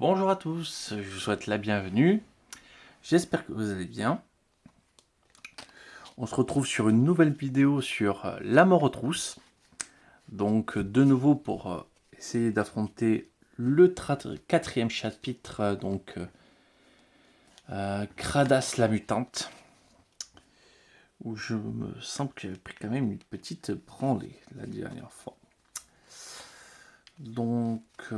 Bonjour à tous, je vous souhaite la bienvenue. J'espère que vous allez bien. On se retrouve sur une nouvelle vidéo sur la mort aux trousses. Donc de nouveau pour essayer d'affronter le quatrième chapitre, Kradas la mutante. Où je me sens que j'avais pris quand même une petite branlée la dernière fois. Donc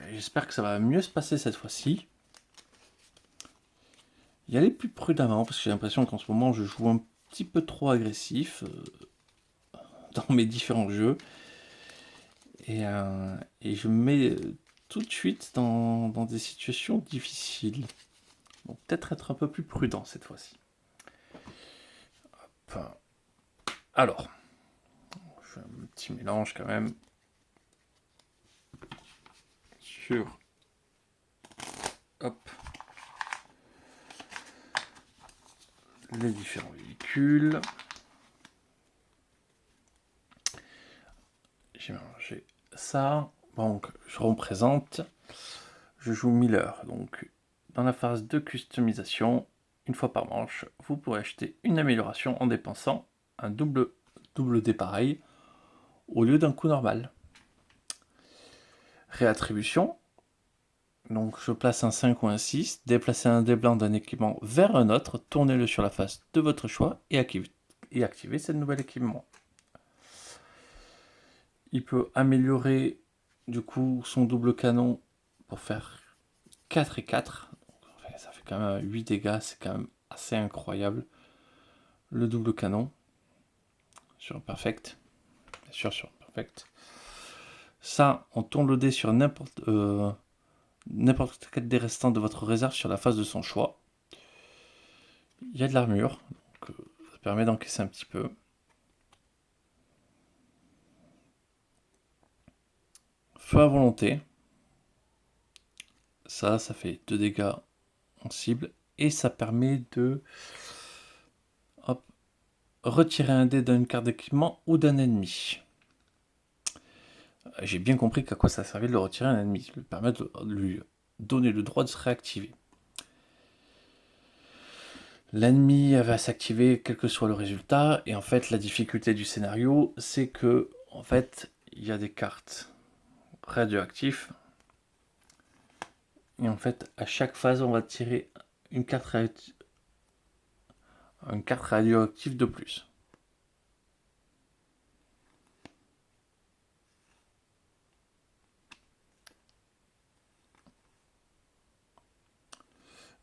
j'espère que ça va mieux se passer cette fois-ci. Y aller plus prudemment parce que j'ai l'impression qu'en ce moment je joue un petit peu trop agressif dans mes différents jeux et je me mets tout de suite dans des situations difficiles. Donc peut-être être un peu plus prudent cette fois-ci. Enfin, alors, je fais un petit mélange quand même sur hop, les différents véhicules. J'ai mélangé ça. Donc je représente. Je joue Miller. Donc dans la phase de customisation, une fois par manche, vous pourrez acheter une amélioration en dépensant un double dé pareil au lieu d'un coup normal. Réattribution. Donc je place un 5 ou un 6, déplacez un dé blanc d'un équipement vers un autre, tournez-le sur la face de votre choix et activez ce nouvel équipement. Il peut améliorer du coup son double canon pour faire 4 et 4. Donc, ça fait quand même 8 dégâts, c'est quand même assez incroyable. Le double canon sur un perfect. Bien sûr sur un perfect. Ça, on tourne le dé sur n'importe quel des restants de votre réserve sur la face de son choix. Il y a de l'armure, donc ça permet d'encaisser un petit peu. Feu à volonté. Ça fait 2 dégâts en cible. Et ça permet de retirer un dé d'une carte d'équipement ou d'un ennemi. J'ai bien compris qu'à quoi ça servait de le retirer un ennemi. Ça lui permet de lui donner le droit de se réactiver. L'ennemi va s'activer quel que soit le résultat. Et en fait, la difficulté du scénario, c'est que en fait, il y a des cartes radioactives. Et en fait, à chaque phase, on va tirer une carte radioactive de plus.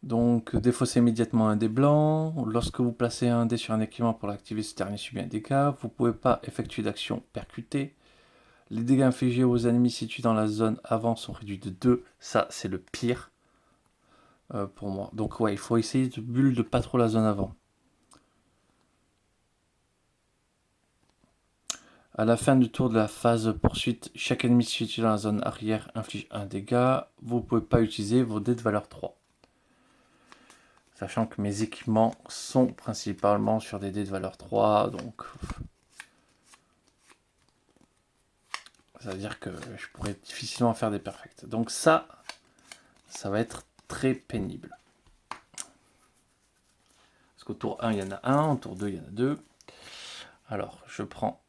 Donc, défaussez immédiatement un dé blanc. Lorsque vous placez un dé sur un équipement pour l'activer, ce dernier subit un dégât. Vous ne pouvez pas effectuer d'action percutée. Les dégâts infligés aux ennemis situés dans la zone avant sont réduits de 2. Ça, c'est le pire pour moi. Donc, ouais, il faut essayer de bulle de pas trop la zone avant. À la fin du tour de la phase poursuite, chaque ennemi situé dans la zone arrière inflige un dégât. Vous ne pouvez pas utiliser vos dés de valeur 3. Sachant que mes équipements sont principalement sur des dés de valeur 3, donc ça veut dire que je pourrais difficilement faire des perfects. Donc ça va être très pénible. Parce qu'au tour 1, il y en a un, au tour 2, il y en a 2. Alors, je prends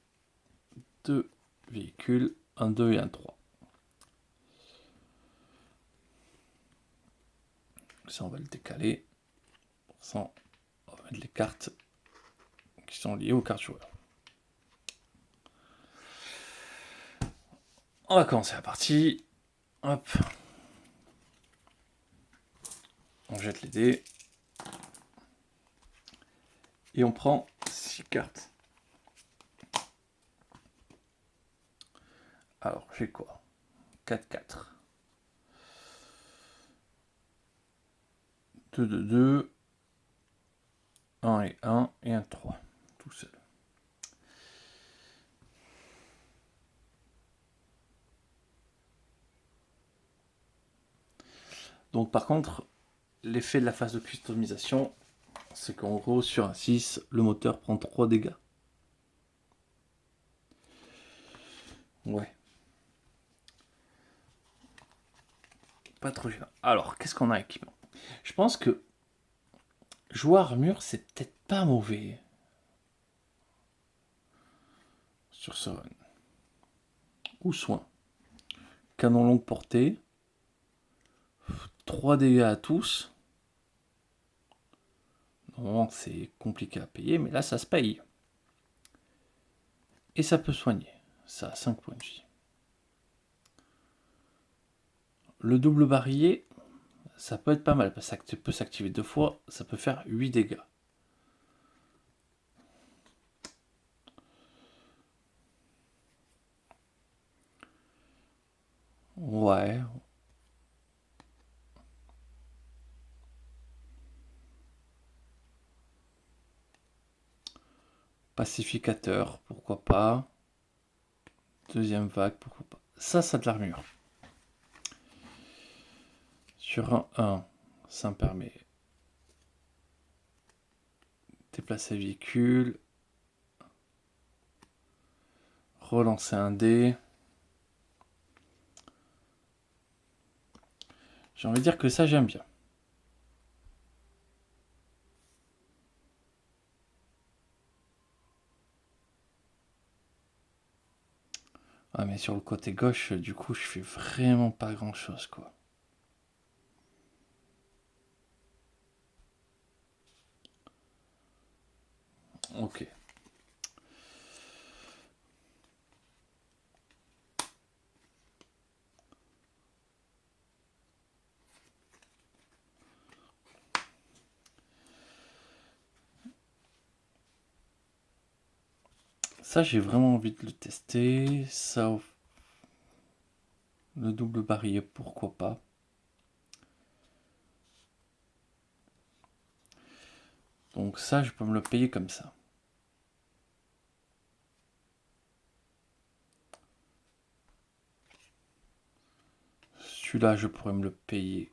2 véhicules, un 2 et un 3. Ça, on va le décaler. Ça, on va mettre les cartes qui sont liées aux cartes joueurs. On va commencer la partie. Hop. On jette les dés. Et on prend 6 cartes. Alors, j'ai quoi? 4, 4. 2, 2, 2. 1 et 1 et un 3. Tout seul. Donc par contre, l'effet de la phase de customisation, c'est qu'en gros, sur un 6, le moteur prend 3 dégâts. Ouais. Pas trop gênant. Alors, qu'est-ce qu'on a équipement? Je pense que jouer armure, c'est peut-être pas mauvais sur ce run. Ou soin. Canon longue portée. 3 dégâts à tous. Normalement, c'est compliqué à payer, mais là, ça se paye. Et ça peut soigner. Ça a 5 points de vie. Le double barillet, ça peut être pas mal, parce que ça peut s'activer 2 fois, ça peut faire 8 dégâts. Ouais. Pacificateur, pourquoi pas. Deuxième vague, pourquoi pas. Ça a de l'armure. Sur un 1, ça me permet déplacer le véhicule, relancer un dé. J'ai envie de dire que ça, j'aime bien. Ah, mais sur le côté gauche, du coup, je fais vraiment pas grand-chose, quoi. Ok. Ça, j'ai vraiment envie de le tester. Ça, le double barillet, pourquoi pas. Donc ça, je peux me le payer comme ça. Celui-là, je pourrais me le payer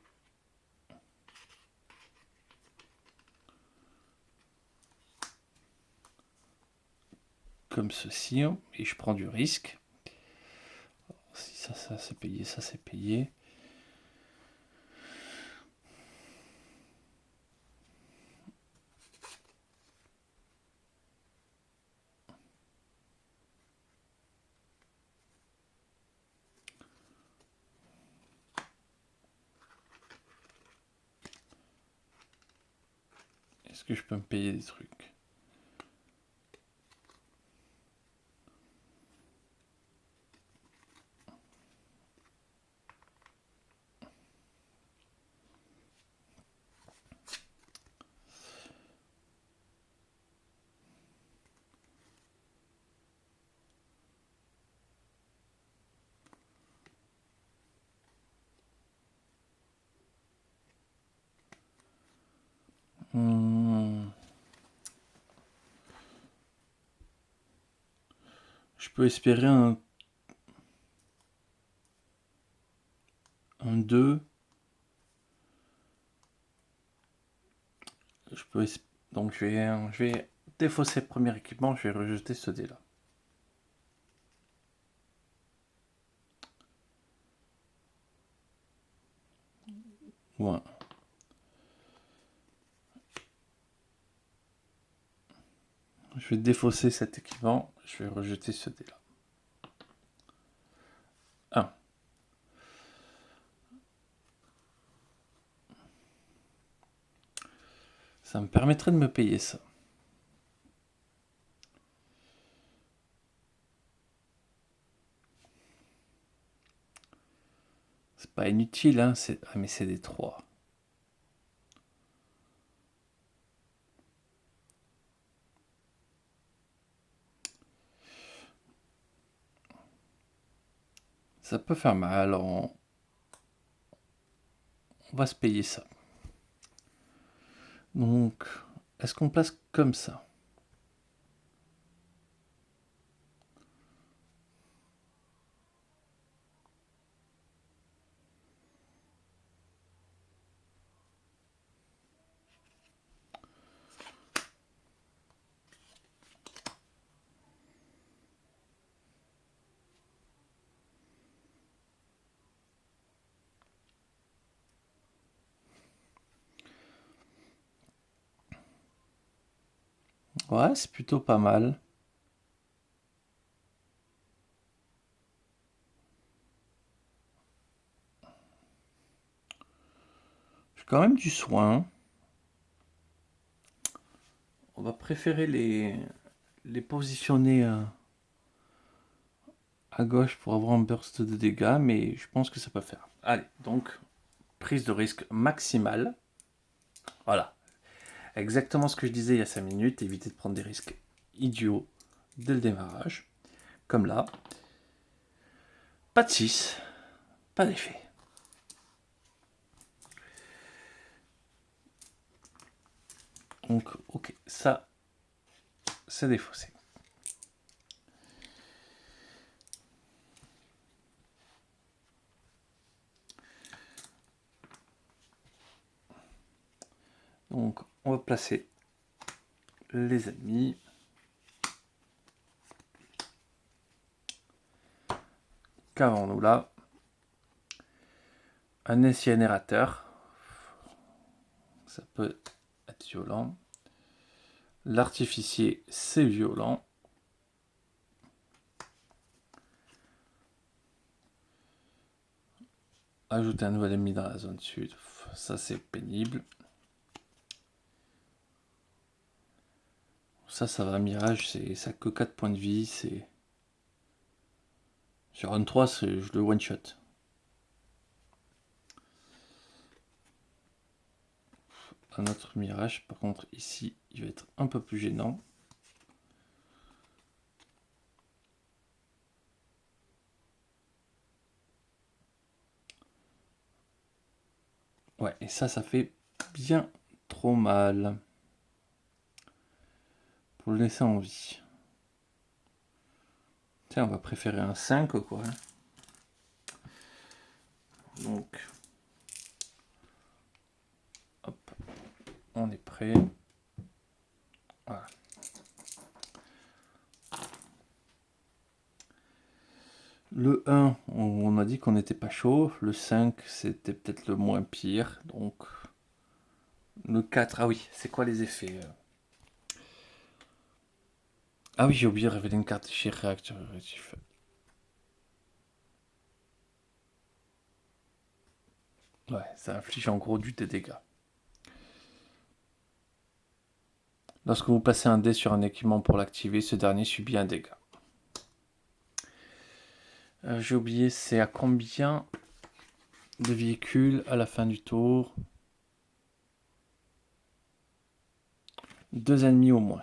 comme ceci, hein, et je prends du risque. Si ça c'est payé, ça c'est payé. Est-ce que je peux me payer des trucs? Je peux espérer un 2. Donc je vais défausser le premier équipement, je vais rejeter ce dé là. Ouais. Je vais défausser cet équipement, je vais rejeter ce dé là. 1. Ça me permettrait de me payer ça. C'est pas inutile, hein. Ah, mais c'est des 3. Ça peut faire mal. On va se payer ça. Donc, est-ce qu'on place comme ça? Ouais, c'est plutôt pas mal. J'ai quand même du soin. On va préférer les positionner à gauche pour avoir un burst de dégâts, mais je pense que ça peut faire. Allez, donc, prise de risque maximale. Voilà. Exactement ce que je disais il y a 5 minutes. Éviter de prendre des risques idiots dès le démarrage. Comme là. Pas de 6. Pas d'effet. Donc, ok. Ça, c'est défaussé. Donc, on va placer les ennemis. Qu'avons-nous là? Un incinérateur. Ça peut être violent. L'artificier, c'est violent. Ajouter un nouvel ennemi dans la zone sud. Ça, c'est pénible. Ça va, Mirage, ça que 4 points de vie. Sur un 3, je le one-shot. Un autre Mirage, par contre, ici, il va être un peu plus gênant. Ouais, et ça fait bien trop mal. Pour le laisser en vie. Tiens, on va préférer un 5, quoi. Donc, hop, on est prêt. Voilà. Le 1, on a dit qu'on n'était pas chaud. Le 5, c'était peut-être le moins pire. Donc, le 4, ah oui, c'est quoi les effets? Ah oui, j'ai oublié de révéler une carte chez réacteur réactif. Ouais, ça inflige en gros des dégâts. Lorsque vous placez un dé sur un équipement pour l'activer, ce dernier subit un dégât. J'ai oublié, c'est à combien de véhicules à la fin du tour? 2 ennemis au moins.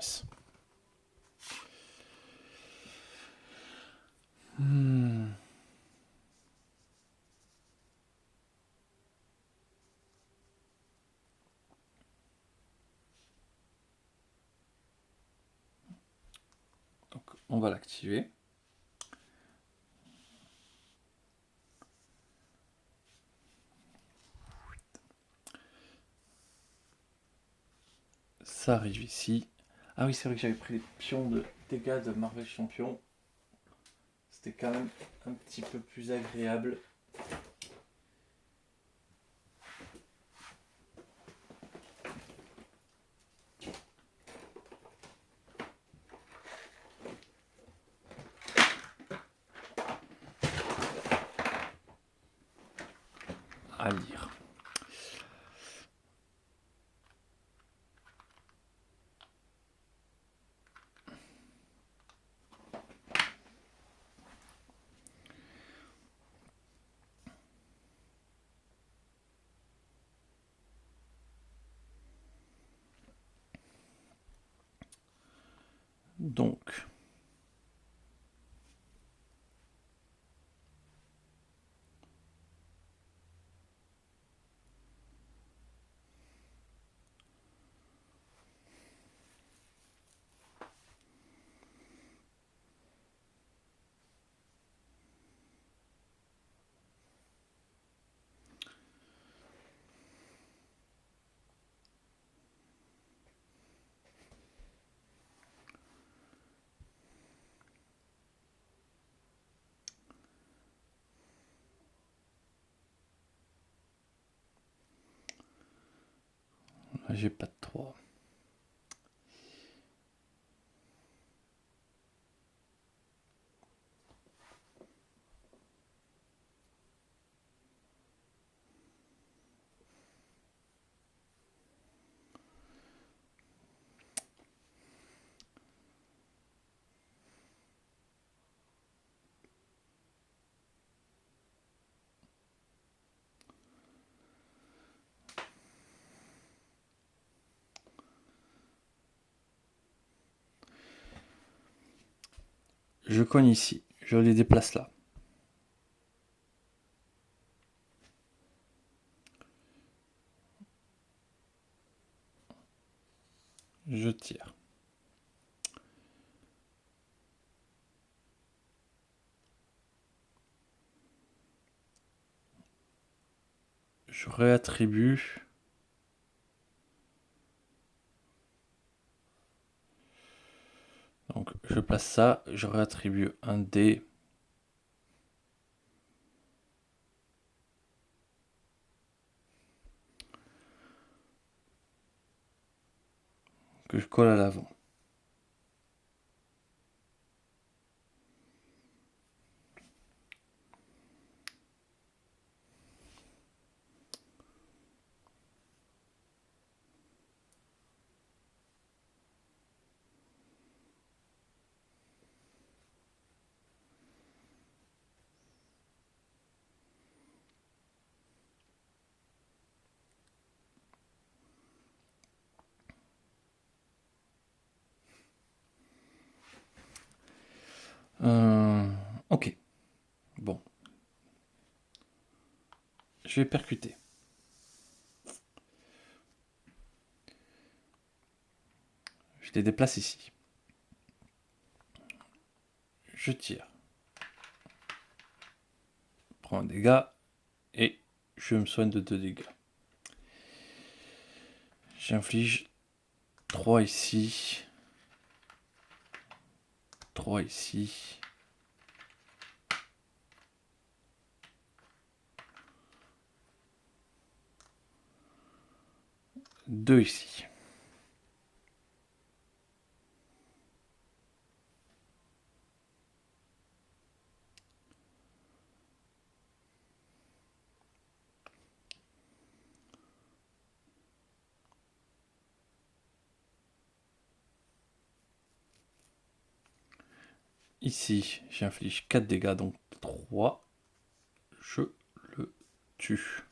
Donc, on va l'activer. Ça arrive ici. Ah oui, c'est vrai que j'avais pris les pions de dégâts de Marvel Champion. C'était quand même un petit peu plus agréable. À lire. Donc, j'ai pas de 3. Je cogne ici. Je les déplace là. Je tire. Je réattribue. Donc je place ça, je réattribue un dé. Que je colle à l'avant. Ok. Bon. Je vais percuter. Je les déplace ici. Je tire. Je prends un dégât et je me soigne de 2 dégâts. J'inflige 3 ici. 3 ici. 2 ici. Ici, j'inflige 4 dégâts, donc 3. Je le tue.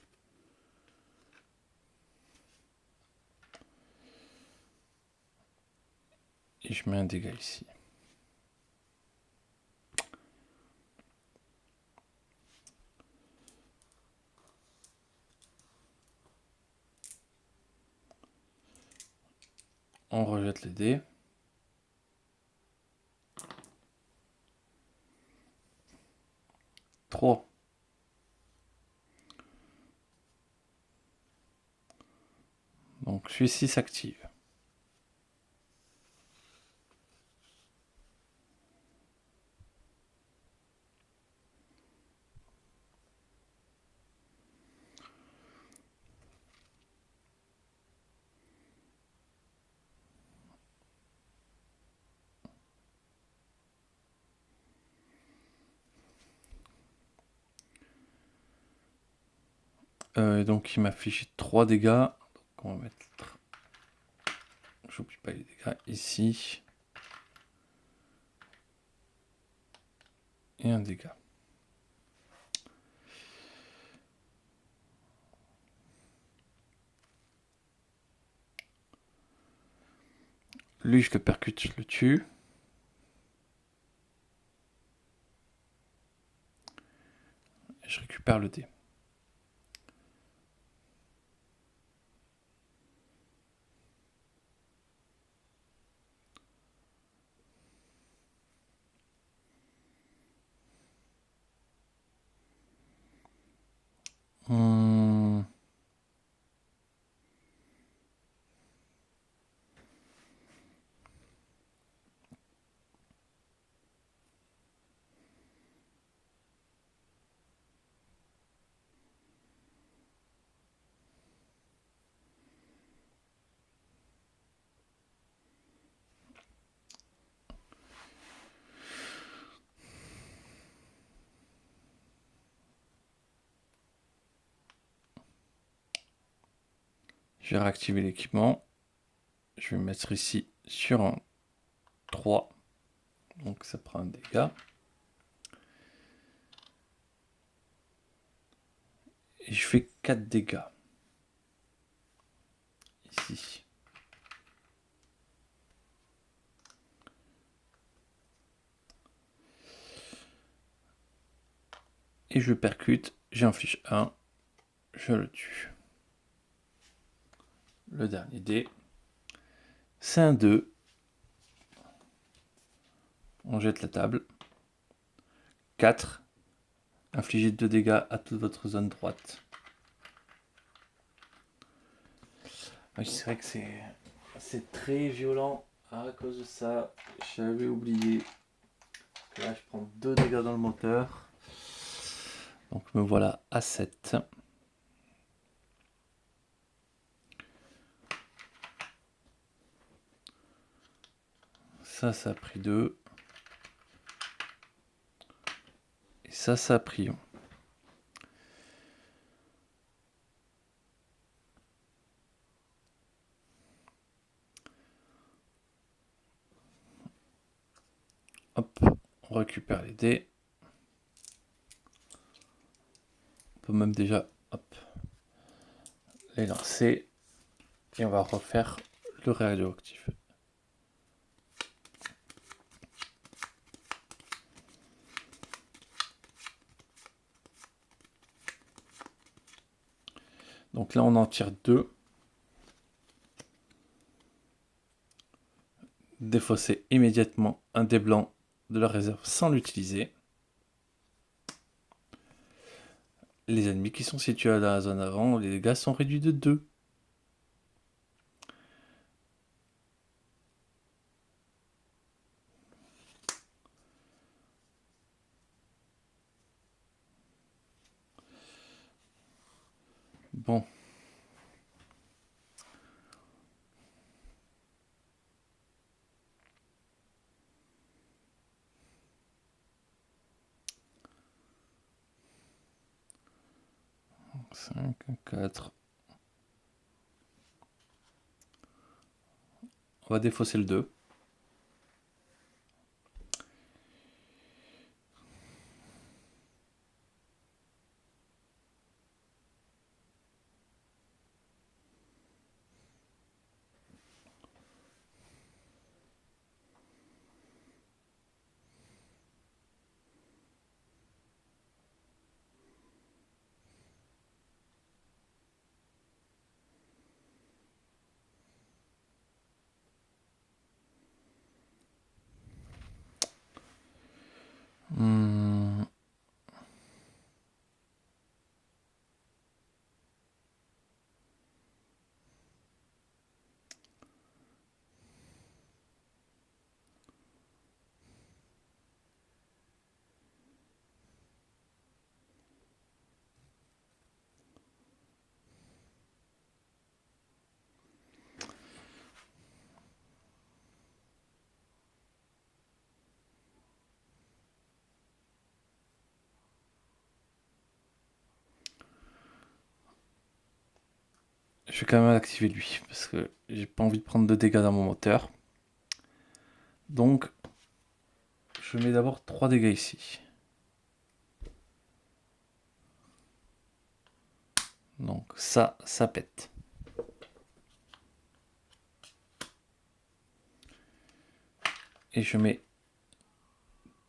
Et je mets un dégât ici. On rejette les dés. 3. Donc celui-ci s'active. Donc il m'a affiché 3 dégâts. Donc on va mettre. J'oublie pas les dégâts ici. Et un dégât. Lui, je le percute, je le tue. Et je récupère le dé. Hum. Je vais réactiver l'équipement. Je vais me mettre ici sur un 3. Donc ça prend un dégât. Et je fais 4 dégâts. Ici. Et je percute, j'inflige 1, je le tue. Le dernier dé, c'est un 2. On jette la table. 4. Infligez 2 dégâts à toute votre zone droite. Oui, c'est vrai que c'est très violent à cause de ça. J'avais oublié. Là, je prends 2 dégâts dans le moteur. Donc me voilà à 7. Ça a pris 2. Et ça a pris 1. Hop, on récupère les dés. On peut même déjà les lancer. Et on va refaire le radioactif. Donc là, on en tire 2. Défausser immédiatement un dé blanc de la réserve sans l'utiliser. Les ennemis qui sont situés dans la zone avant, les dégâts sont réduits de 2. Bon. « 5, 4. » On va défausser le 2. Hmm. Je vais quand même activer lui, parce que j'ai pas envie de prendre de dégâts dans mon moteur. Donc, je mets d'abord 3 dégâts ici. Donc ça pète. Et je mets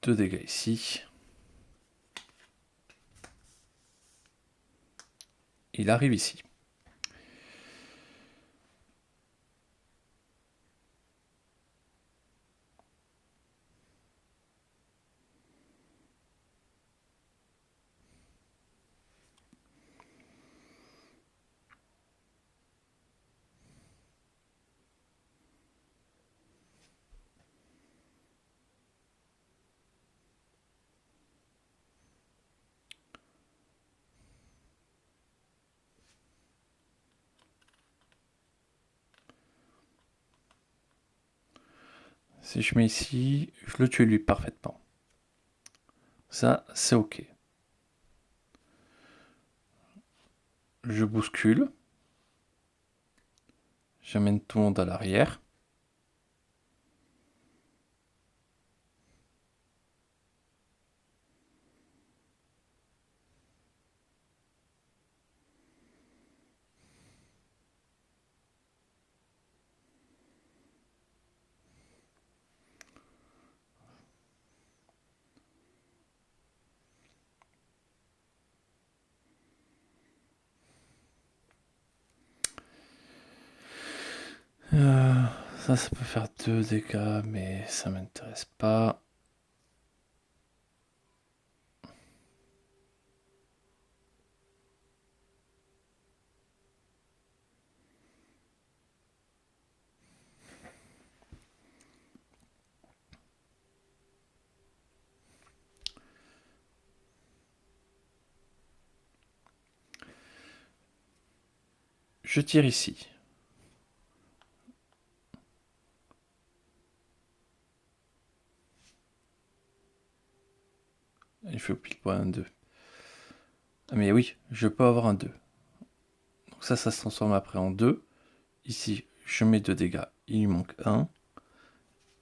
2 dégâts ici. Il arrive ici. Si je mets ici, je le tue lui parfaitement. Ça, c'est ok. Je bouscule. J'amène tout le monde à l'arrière. Ça peut faire 2 dégâts, mais ça m'intéresse pas. Je tire ici. Il faut pile poil un 2. Ah mais oui, je peux avoir un 2. Donc ça se transforme après en 2. Ici, je mets 2 dégâts. Il lui manque 1.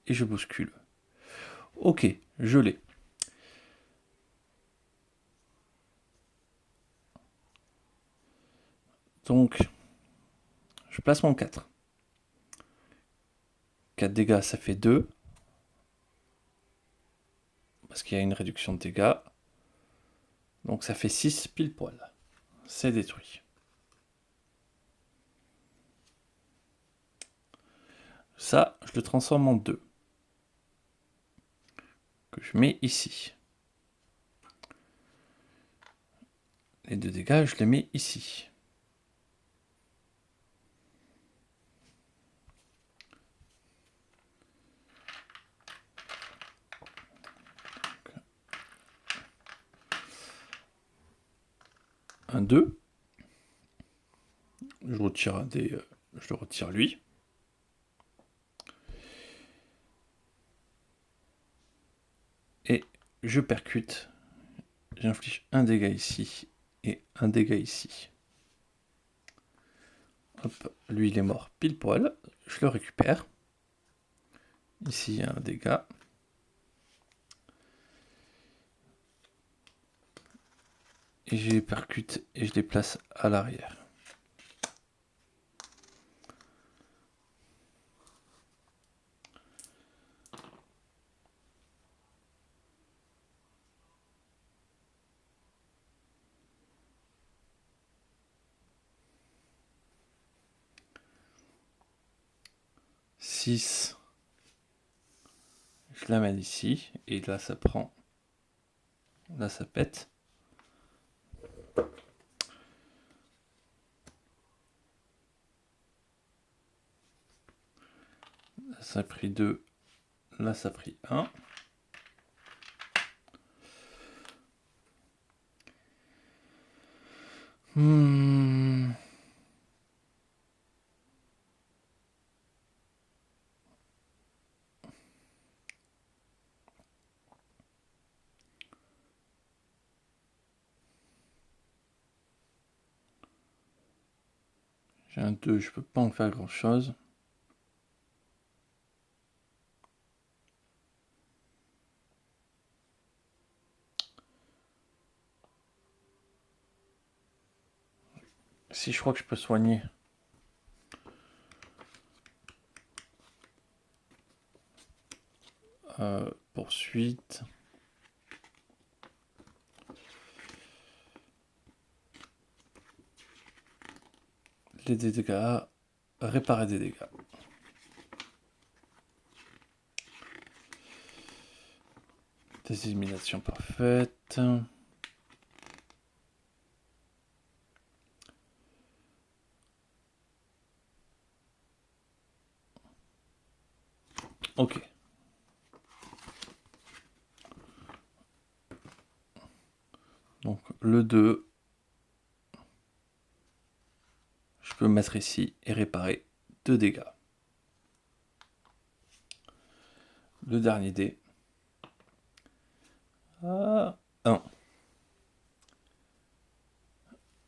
Et je bouscule. Ok, je l'ai. Donc, je place mon 4. 4 dégâts, ça fait 2. Parce qu'il y a une réduction de dégâts. Donc ça fait 6 pile poil. C'est détruit. Ça, je le transforme en 2. Que je mets ici. Les 2 dégâts, je les mets ici. Un 2. Je retire un des. Je le retire lui. Et je percute. J'inflige un dégât ici et un dégât ici. Hop, lui il est mort pile poil. Je le récupère. Ici il y a un dégât. Et je les percute et je les place à l'arrière. Six. Je l'amène ici. Et là ça prend. Là ça pète. Là ça a pris 2. Là ça a pris 1. J'ai un 2, je peux pas en faire grand chose. Si je crois que je peux soigner. Poursuite. Les dégâts. Réparer des dégâts. Des éliminations parfaites. Ok. Donc le 2. Je peux mettre ici et réparer 2 dégâts. Le dernier dé. 1.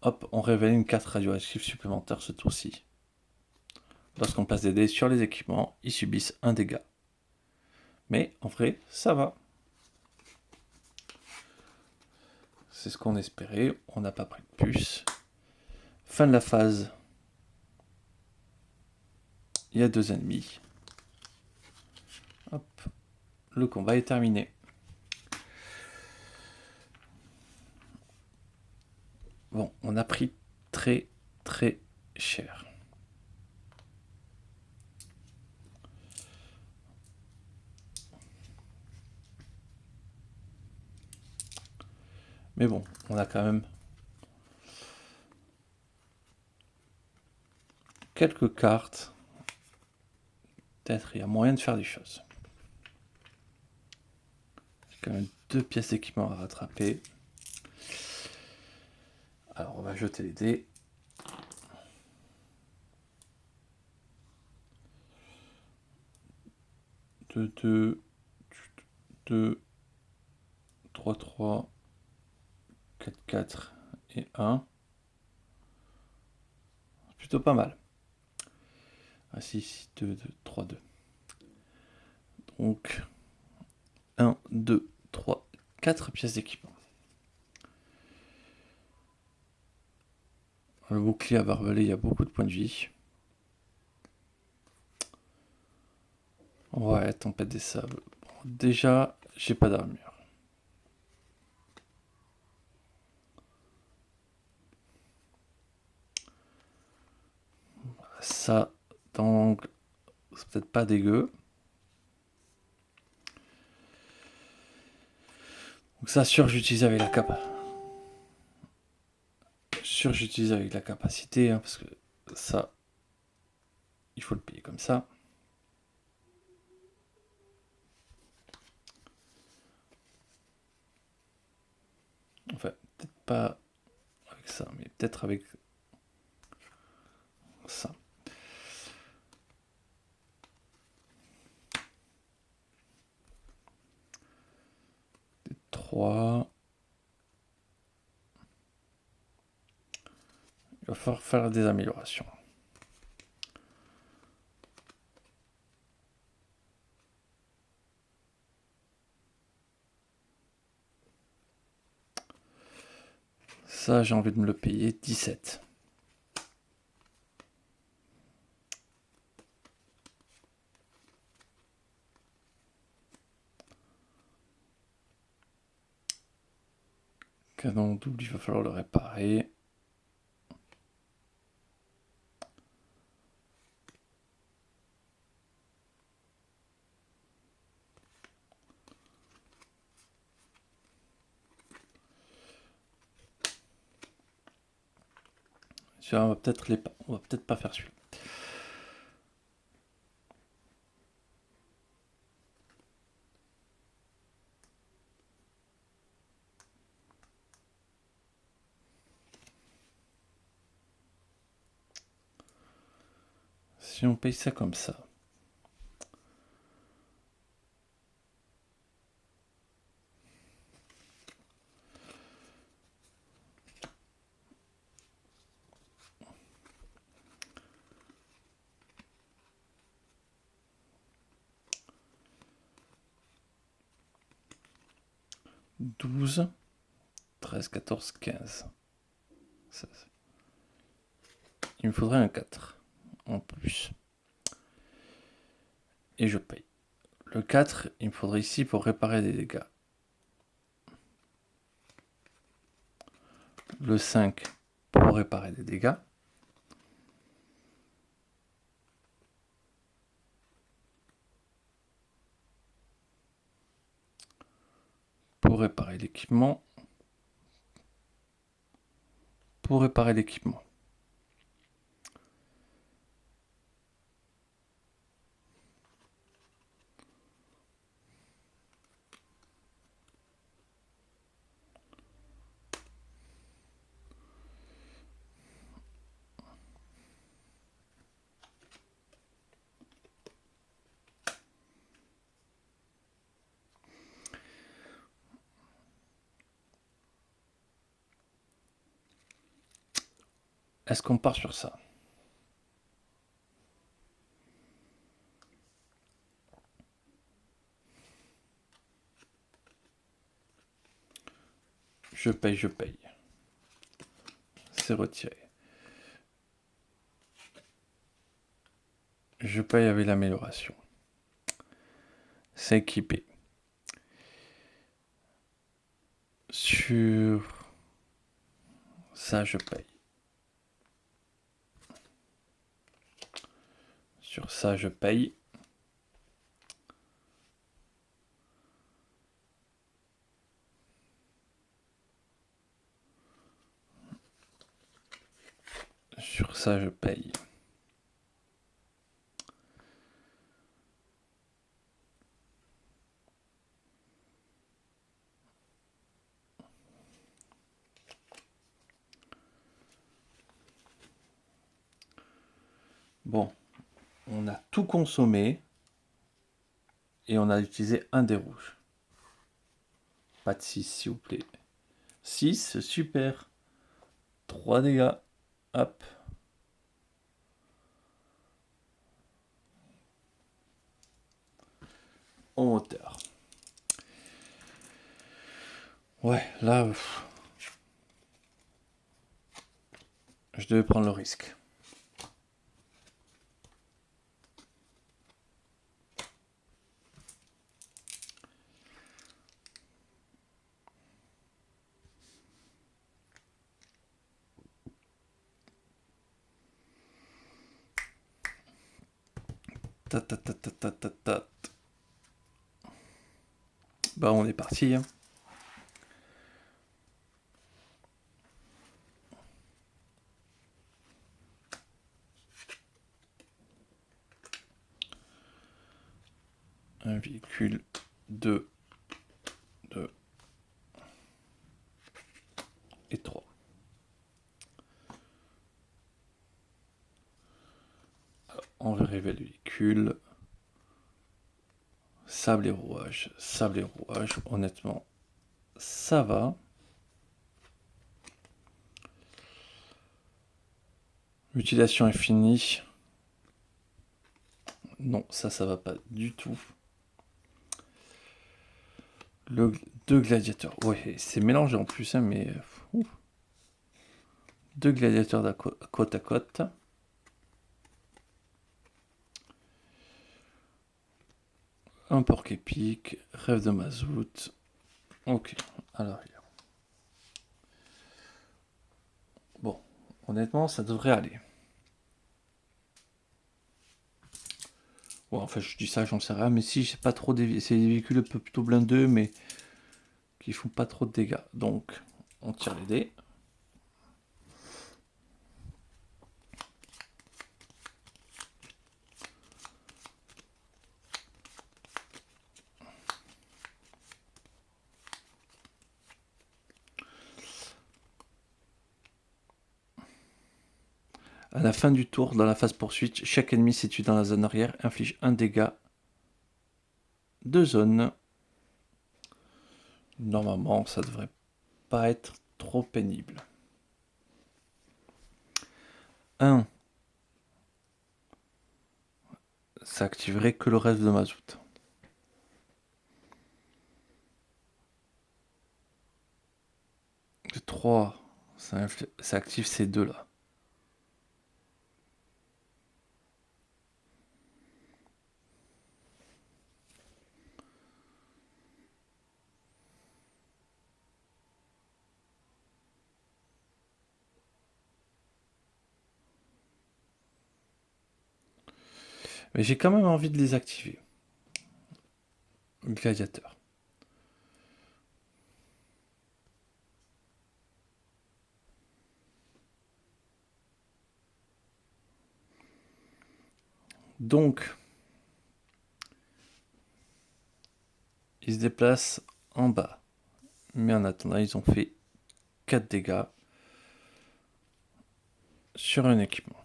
Hop, on révèle une carte radioactive supplémentaire ce tour-ci. Lorsqu'on place des dés sur les équipements, ils subissent un dégât. Mais en vrai, ça va. C'est ce qu'on espérait, on n'a pas pris de puce. Fin de la phase. Il y a 2 ennemis. Hop, le combat est terminé. Bon, on a pris très très cher. Mais bon, on a quand même quelques cartes. Peut-être il y a moyen de faire des choses. J'ai quand même 2 pièces d'équipement à rattraper. Alors on va jeter les dés. 2, 2, 2, 3, 3, 4, 4 et 1. C'est plutôt pas mal. Ah si, 2, 2, 3, 2. Donc 1, 2, 3, 4 pièces d'équipement. Le bouclier à barbelé, il y a beaucoup de points de vie. Ouais, tempête des sables. Bon, déjà, j'ai pas d'armure. Ça, donc, c'est peut-être pas dégueu. Donc ça, j'utilise avec la j'utilise avec la capacité, hein, parce que ça, il faut le payer comme ça. Enfin, peut-être pas avec ça, mais peut-être avec ça. Des 3. Il va falloir faire des améliorations. Ça, j'ai envie de me le payer 17. Canon double, il va falloir le réparer. On va peut-être pas faire celui-là. Si on paye ça comme ça. « 12, 13, 14, 15, 16. Il me faudrait un 4 en plus. Et je paye. Le 4, il me faudrait ici pour réparer des dégâts. Le 5 pour réparer des dégâts. Pour réparer l'équipement. Pour réparer l'équipement. Est-ce qu'on part sur ça? Je paye, je paye. C'est retiré. Je paye avec l'amélioration. C'est équipé. Sur ça, je paye. Sur ça, je paye. Sur ça, je paye. Bon, on a tout consommé et on a utilisé un des rouges. Pas de 6, s'il vous plaît. 6, super. 3 dégâts. Hop. Au moteur. Ouais, là, je devais prendre le risque. Bah, on est parti. Hein. Un véhicule, 2, 2 et 3. On va révéler le véhicule. Sable et rouage. Sable et rouage, honnêtement, ça va. L'utilisation est finie. Non, ça va pas du tout. Deux gladiateurs. Ouais, c'est mélangé en plus, hein, mais... Deux gladiateurs côte à côte. Un porc épique. Rêve de mazout. Ok, à l'arrière. Bon, honnêtement, ça devrait aller. Ouais, enfin, je dis ça, j'en sais rien, mais si, c'est pas trop c'est des véhicules plutôt blindés, mais qui font pas trop de dégâts. Donc, on tire les dés. À la fin du tour, dans la phase poursuite, chaque ennemi situé dans la zone arrière inflige un dégât de zone. Normalement, ça devrait pas être trop pénible. 1. Ça activerait que le reste de mazout. 3. Ça active ces deux-là. Mais j'ai quand même envie de les activer. Gladiateur. Donc, ils se déplacent en bas. Mais en attendant, ils ont fait 4 dégâts sur un équipement.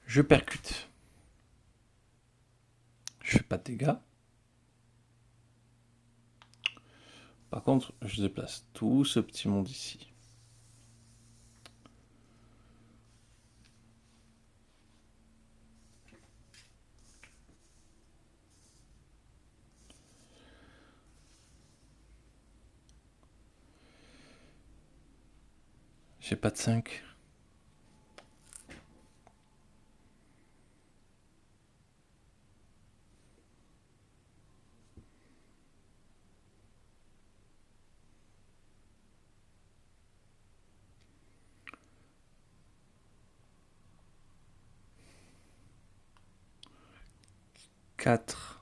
Je percute. Je fais pas de dégâts. Par contre, je déplace tout ce petit monde ici. J'ai pas de 5. 4.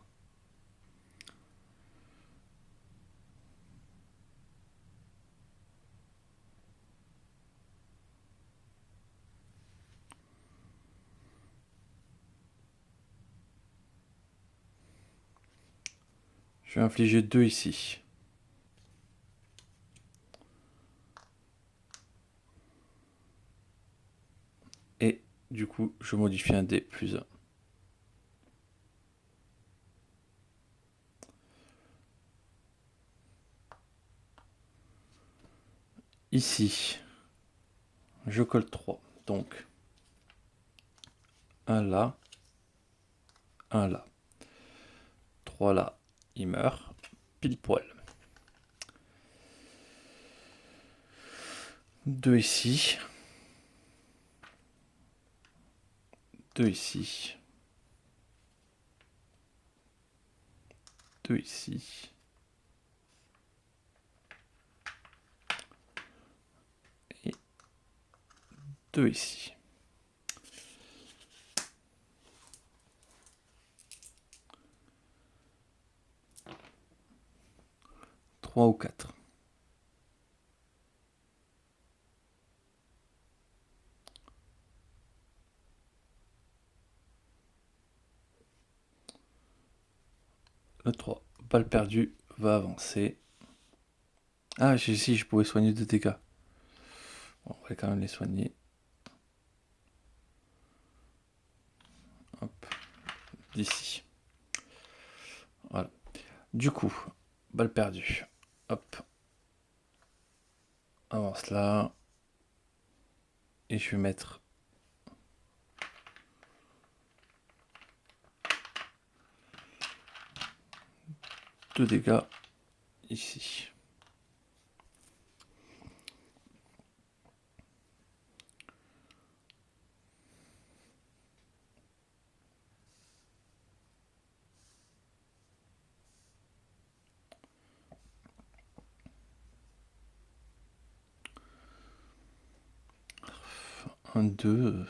Je vais infliger 2 ici. Et du coup, je modifie un dé plus 1. Ici, je colle 3. Donc, un là, un là. 3 là, il meurt. Pile poil. 2 ici. 2 ici. 2 ici. Et 2 ici. Trois ou 4. Le 3. Balle perdue va avancer. Ah, si, je pouvais soigner 2 dégâts. Bon, on va quand même les soigner. Hop. D'ici. Voilà. Du coup, balle perdue. Hop. Avance là. Et je vais mettre 2 dégâts ici. Un, 2.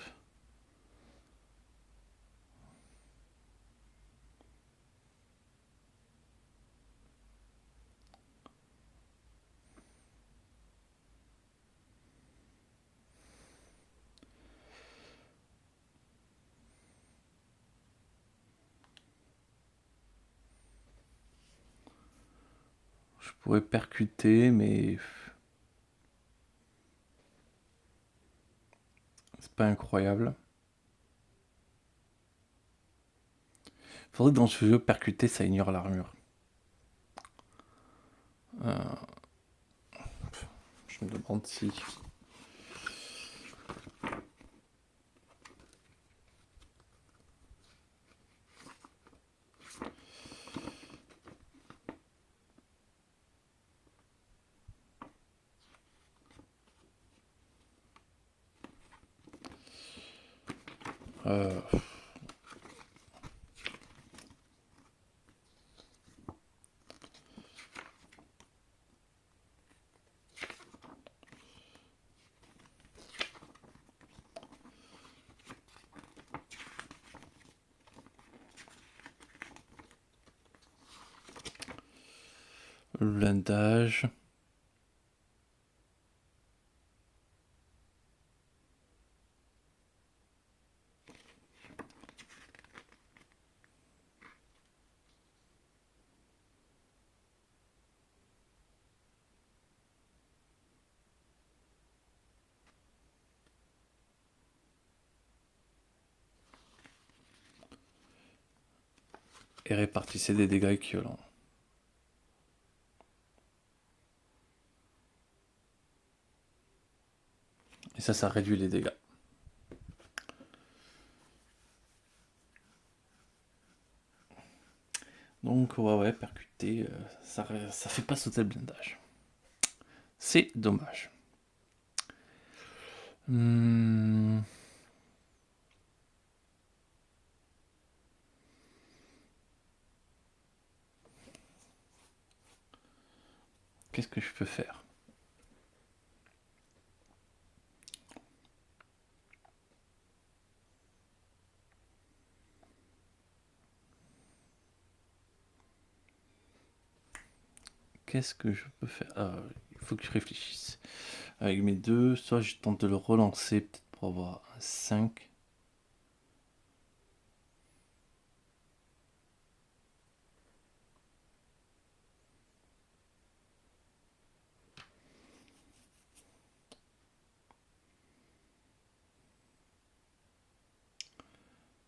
Je pourrais percuter, mais c'est pas incroyable. Faudrait que dans ce jeu, percuter, ça ignore l'armure. Je me demande si... Euh... Le blindage. Et répartissez des dégâts équivalents. Et ça réduit les dégâts. Donc, ouais, percuter, ça fait pas sauter le blindage. C'est dommage. Qu'est-ce que je peux faire? qu'est-ce que je peux faire? Il faut que je réfléchisse. Avec mes deux, soit je tente de le relancer, peut-être pour avoir un 5.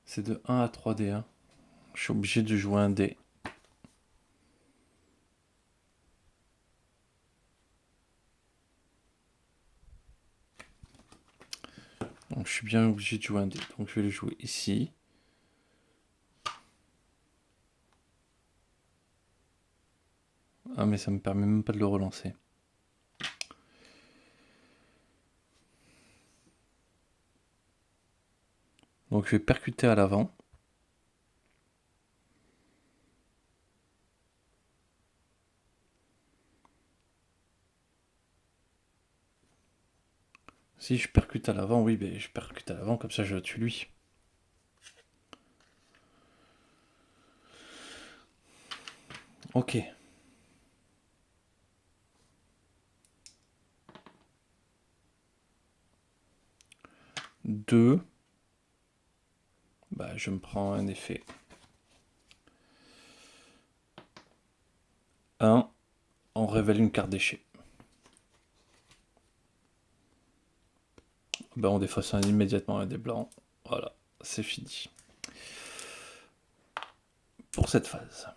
C'est de 1 à 3D1. Je suis obligé de jouer un dé. Donc je suis bien obligé de jouer un dé. Donc je vais le jouer ici. Ah mais ça me permet même pas de le relancer. Donc je vais percuter à l'avant. Si je percute à l'avant, oui, ben je percute à l'avant, comme ça je tue lui. Ok. 2. Bah, je me prends un effet. 1. On révèle une carte déchet. Bah, on défausse immédiatement un des blancs. Voilà, c'est fini. Pour cette phase.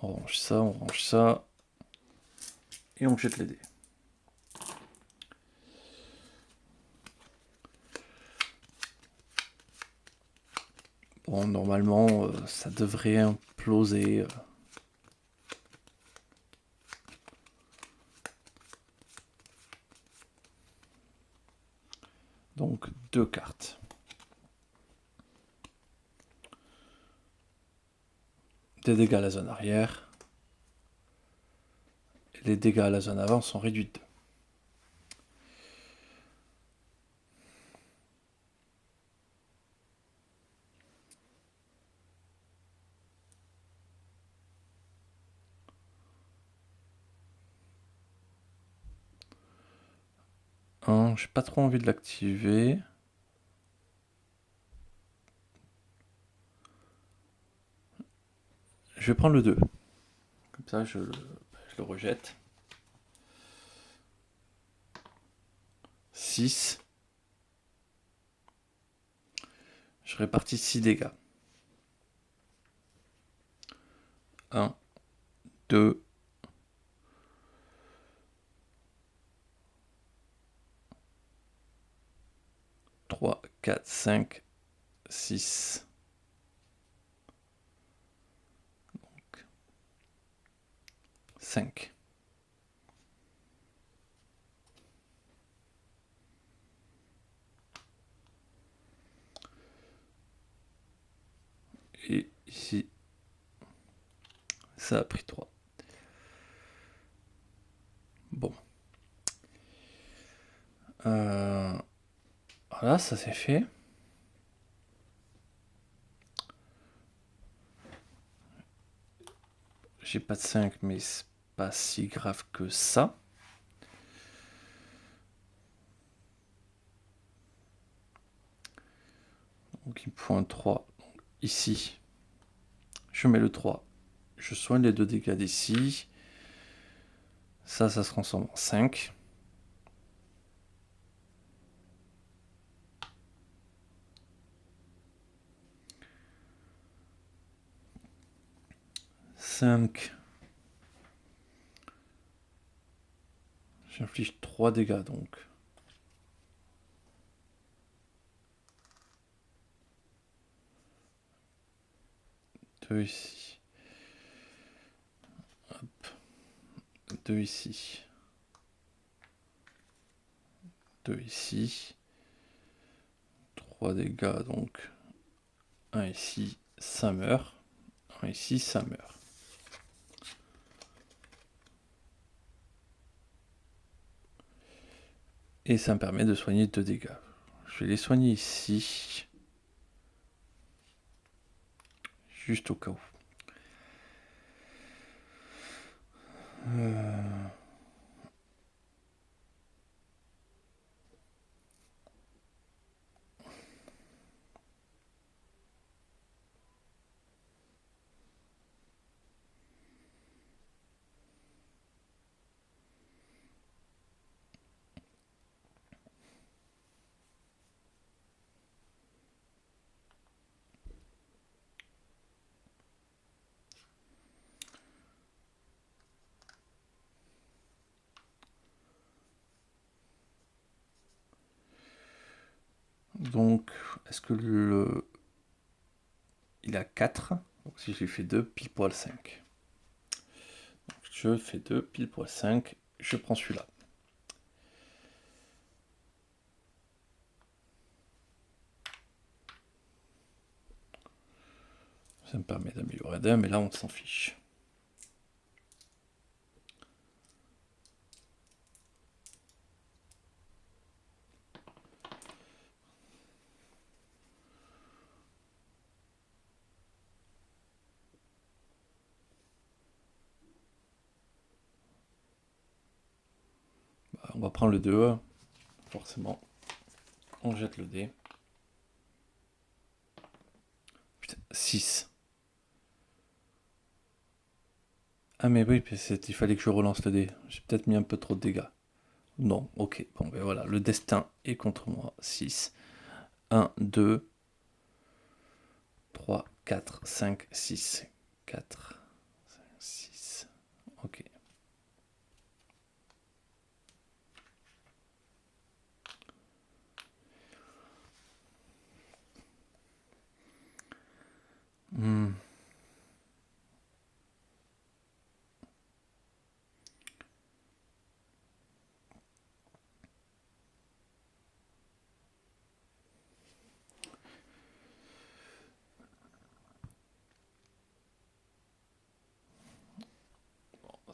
On range ça, on range ça. Et on jette les dés. Bon, normalement, ça devrait imploser. Donc, 2 cartes. Des dégâts à la zone arrière. Et les dégâts à la zone avant sont réduits de 2. J'ai pas trop envie de l'activer. Je vais prendre le 2. Comme ça, je le rejette. 6. Je répartis 6 dégâts. 1, 2, 3, 4, 5, 6. Donc, 5. Et ici, ça a pris 3. Bon. Voilà, ça c'est fait. J'ai pas de 5, mais c'est pas si grave que ça. Donc il me faut un 3. Donc, ici, je mets le 3. Je soigne les 2 dégâts d'ici. Ça se transforme en 5. J'inflige 3 dégâts donc. Deux ici. Hop. 2 ici. 2 ici. 3 dégâts donc. 1 ici, ça meurt. 1 ici, ça meurt. Et ça me permet de soigner 2 dégâts. Je vais les soigner ici. Juste au cas où. Donc, est-ce que il a 4. Donc, si je lui fais 2, pile poil 5. Donc, je fais 2, pile poil 5. Je prends celui-là. Ça me permet d'améliorer d'un, mais là, on s'en fiche. On va prendre le 2, forcément. On jette le dé. Putain, 6. Ah mais oui, il fallait que je relance le dé. J'ai peut-être mis un peu trop de dégâts. Non, ok. Bon, ben voilà, le destin est contre moi. 6. 1, 2, 3, 4, 5, 6. 4, 5, 6. Ok.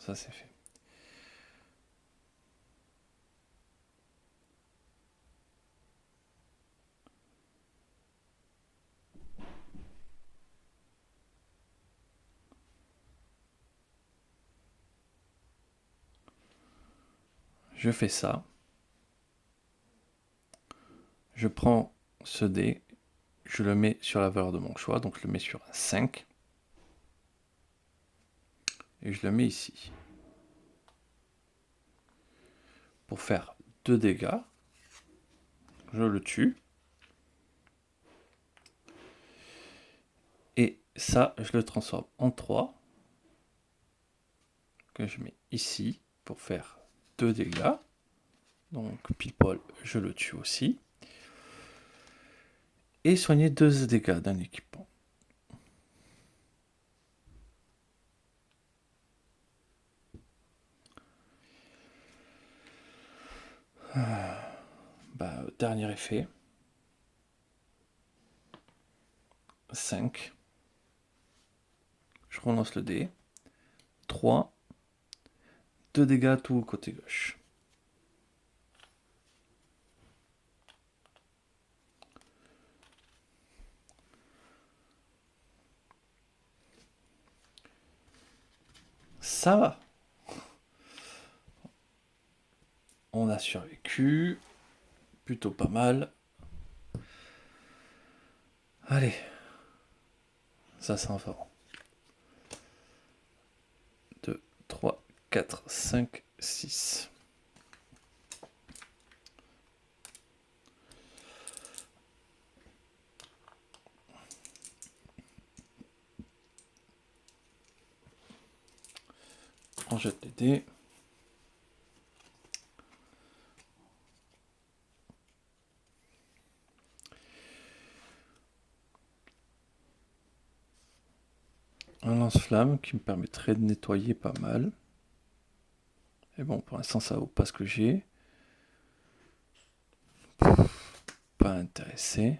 Ça c'est fait. Je fais ça. Je prends ce dé. Je le mets sur la valeur de mon choix. Donc je le mets sur un 5. Et je le mets ici. Pour faire 2 dégâts. Je le tue. Et ça, je le transforme en 3. Que je mets ici pour faire 2 dégâts. Donc pile poil, je le tue aussi. Et soigner 2 dégâts d'un équipement. Dernier effet. 5. Je relance le dé. 3. 2 dégâts tout côté gauche. Ça va. On a survécu. Plutôt pas mal. Allez. Ça s'en va. 2, 3, 4, 5, 6. On jette les dés. Un lance-flamme qui me permettrait de nettoyer pas mal. Et bon, pour l'instant, ça vaut pas ce que j'ai. Pas intéressé.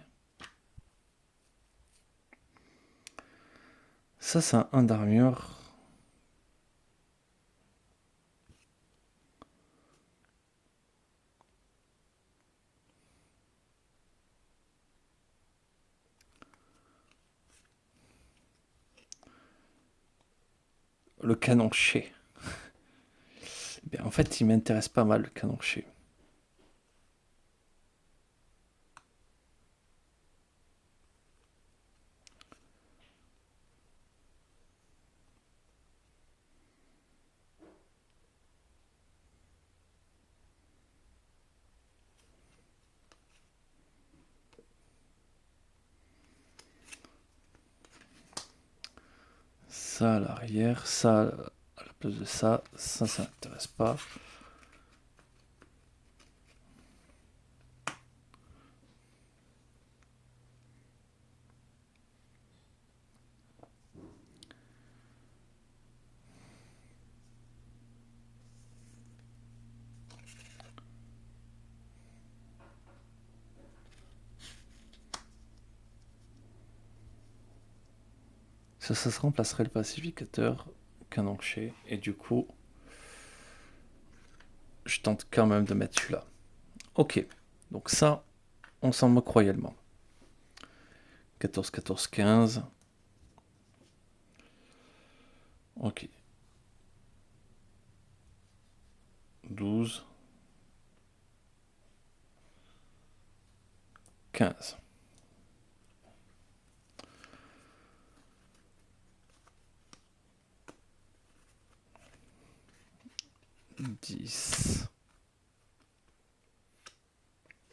Ça, c'est un 1 d'armure. Le canoncher. Bien, en fait, il m'intéresse pas mal, le canoncher. Ça à l'arrière, ça à la place de ça, ça m'intéresse pas. Ça se remplacerait le pacificateur canon-chez. Et du coup, je tente quand même de mettre celui-là. Ok, donc ça, on s'en moque royalement. 14, 14, 15. Ok. 12. 15. 10.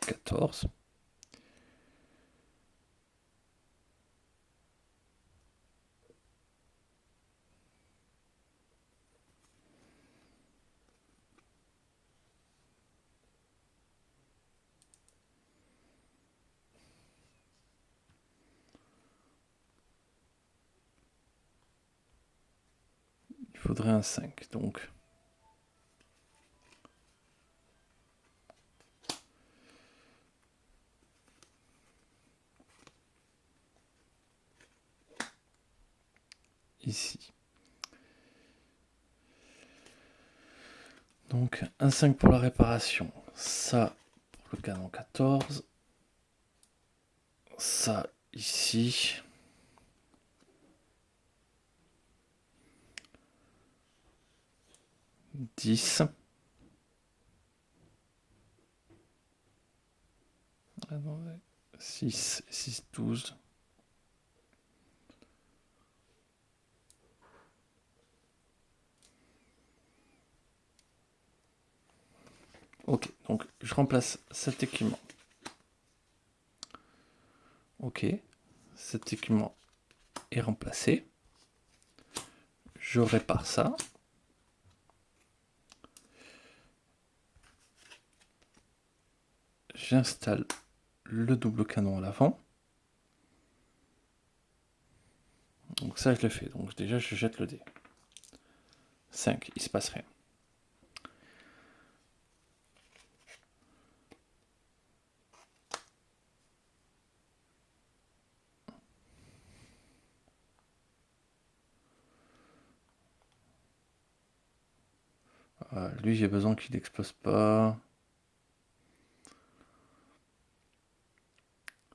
14. Il faudrait un 5, donc. Ici. Donc, un 5 pour la réparation. Ça, pour le canon 14. Ça, ici. « 10. 6, 6, 12. Ok, donc je remplace cet équipement. Ok, cet équipement est remplacé. Je répare ça. J'installe le double canon à l'avant. Donc ça, je le fais. Donc déjà, je jette le dé. 5, il se passe rien. Lui, j'ai besoin qu'il n'explose pas.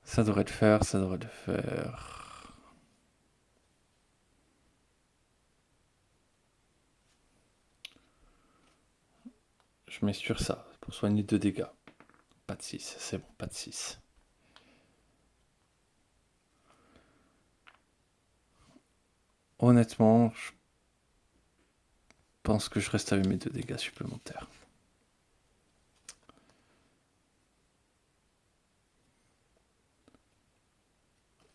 Ça devrait le faire, ça devrait le faire. Je mets sur ça, pour soigner 2 dégâts. Pas de 6, c'est bon, pas de 6. Honnêtement, je pense que je reste avec mes 2 dégâts supplémentaires.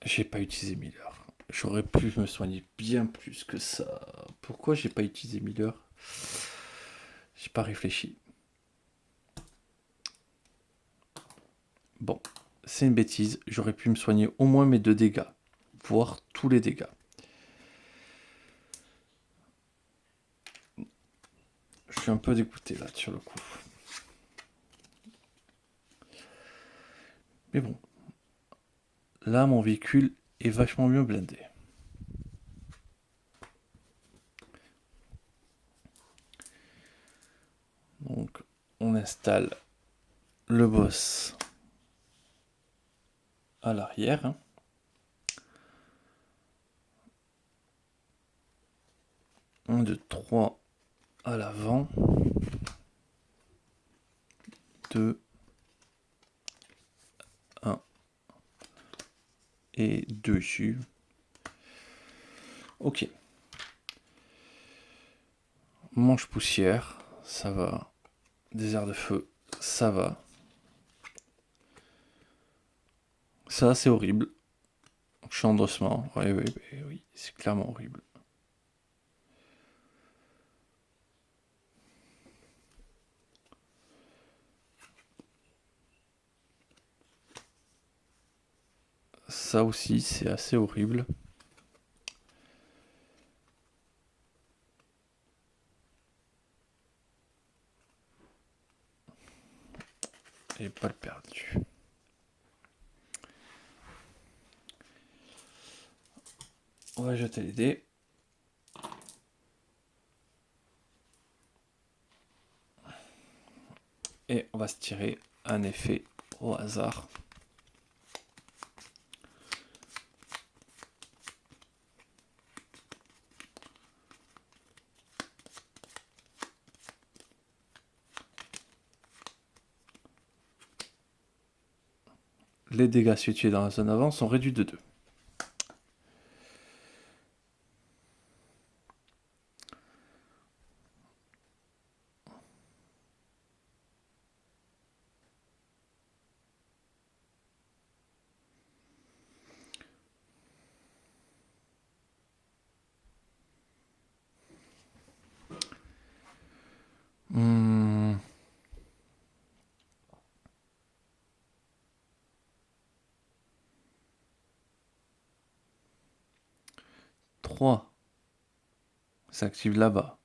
J'ai pas utilisé Miller. J'aurais pu me soigner bien plus que ça. Pourquoi j'ai pas utilisé Miller? J'ai pas réfléchi. Bon, c'est une bêtise. J'aurais pu me soigner au moins mes 2 dégâts, voire tous les dégâts. Je suis un peu dégoûté là sur le coup. Mais bon, là mon véhicule est vachement mieux blindé. Donc on installe le boss à l'arrière. 1, 2, 3 à l'avant. 2, 1 et dessus. Ok. Manche poussière, ça va. Désert de feu, ça va. Ça, c'est horrible. Champ d'ossement, oui, c'est clairement horrible. Ça aussi, c'est assez horrible. Et pas le perdu. On va jeter les dés. Et on va se tirer un effet au hasard. Les dégâts situés dans la zone avant sont réduits de 2. Hmm. 3 s'active là-bas.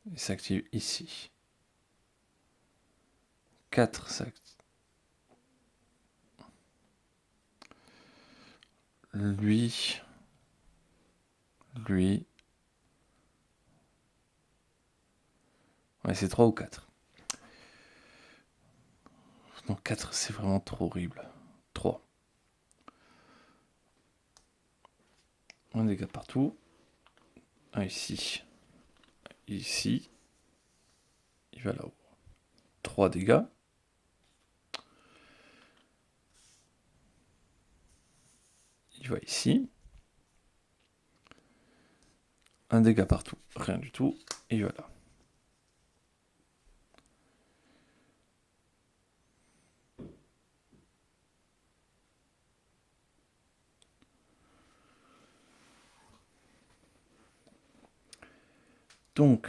Il s'active ici. 4 s'active. Lui. Ouais, c'est 3 ou 4. Non, 4, c'est vraiment trop horrible. 3. Un dégât partout. Un ici. Ici. Il va là-haut. 3 dégâts. Il va ici. Un dégât partout. Rien du tout. Et il va là. Donc,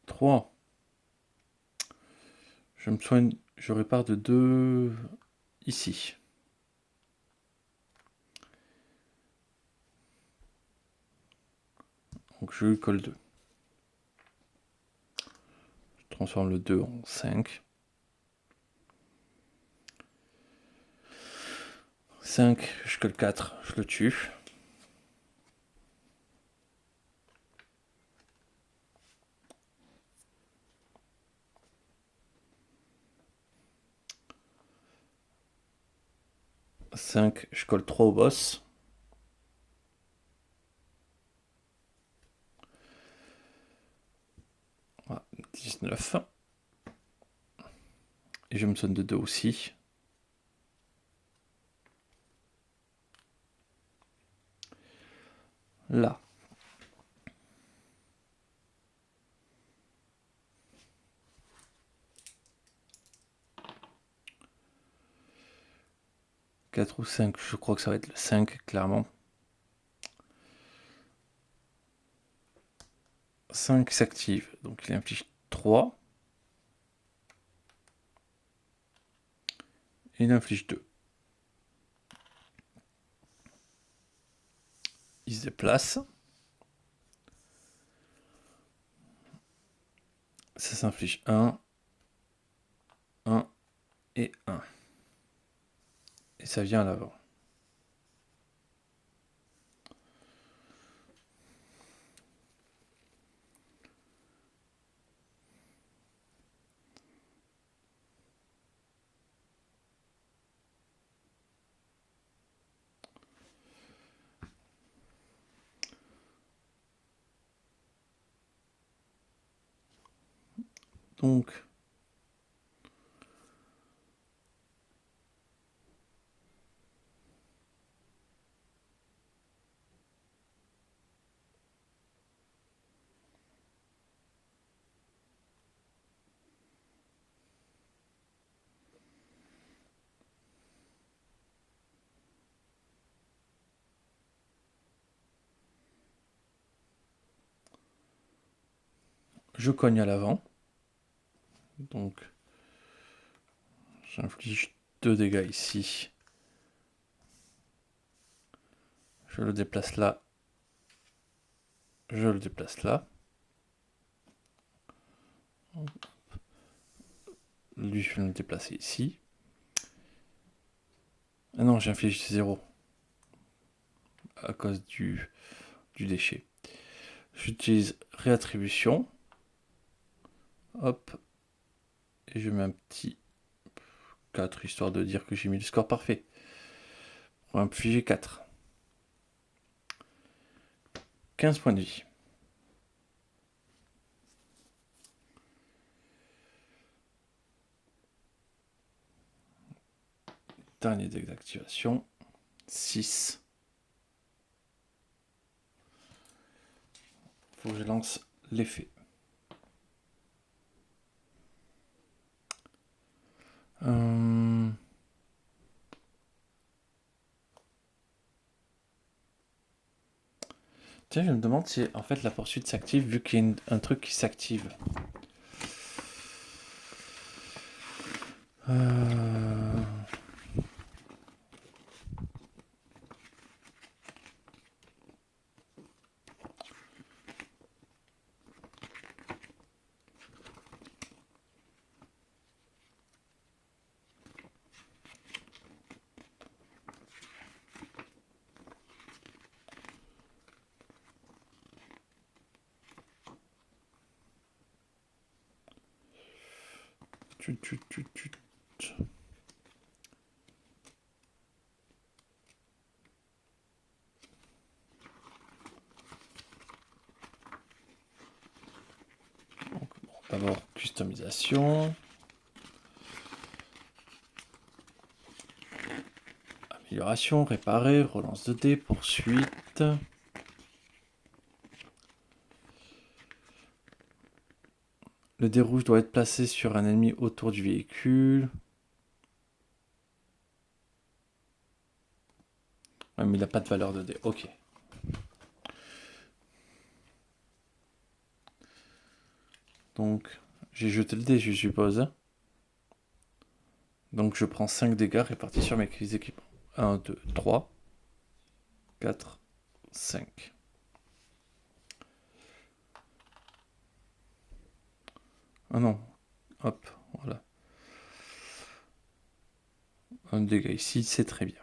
trois. Je me soigne. Je répare de 2 ici. Donc je lui colle 2. Je transforme le 2 en 5. 5, je colle 4, je le tue. « 5, je colle 3 au boss. Voilà, 19. Et je me sonne de 2 aussi. Là. « 4 ou 5, je crois que ça va être le 5, clairement. 5 s'active, donc il inflige 3. Et il inflige 2. Il se déplace. Ça s'inflige 1, 1 et 1. Et ça vient à l'avant. Donc, Je cogne à l'avant. Donc, j'inflige 2 dégâts ici. Je le déplace là. Je le déplace là. Lui, je vais le déplacer ici. Ah non, j'inflige 0 à cause du déchet. J'utilise réattribution. Hop. Et je mets un petit 4, histoire de dire que j'ai mis le score parfait. Pour infliger 4. 15 points de vie. Dernier deck d'activation. 6. Faut que je lance l'effet. Tiens, je me demande si en fait la poursuite s'active vu qu'il y a un truc qui s'active. D'abord, customisation. Amélioration, réparer, relance de dés, poursuite. Le dé rouge doit être placé sur un ennemi autour du véhicule. Ouais, mais il n'a pas de valeur de dé. Ok. Donc, j'ai jeté le dé, je suppose. Donc, je prends 5 dégâts répartis sur mes équipements. 1, 2, 3, 4, 5. Ah non. Hop, voilà. Un dégât ici, c'est très bien.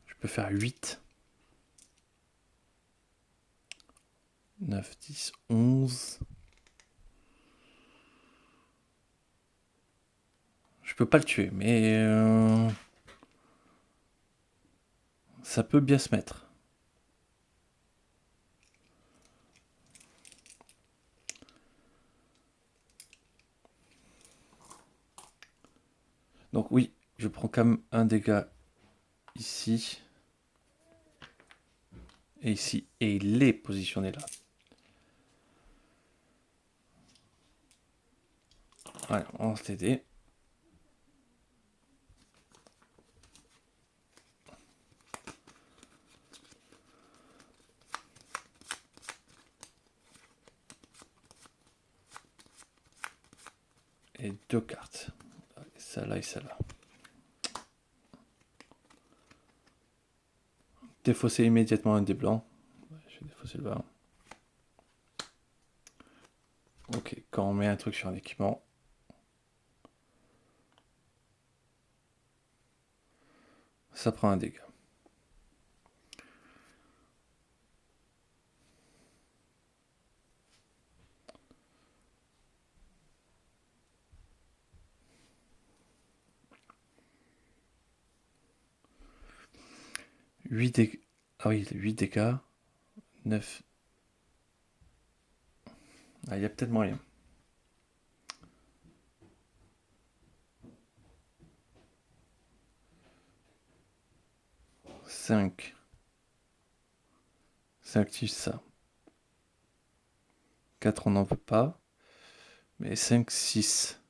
Je peux faire 8. 9, 10, 11. Je peux pas le tuer, mais ça peut bien se mettre. Donc oui, je prends quand même un dégât ici. Et ici. Et il est positionné là. Allez, on lance les dés. Et 2 cartes. Celle-là et celle-là. Défausser immédiatement un dé blanc. Je vais défausser le bas. Ok, quand on met un truc sur un équipement. Ça prend un dégât. Dégâts. Ah oui, 8 dégâts. 9. Ah, il y a peut-être moyen. 5. Ça active ça. 4, on n'en veut pas. Mais 5, 6.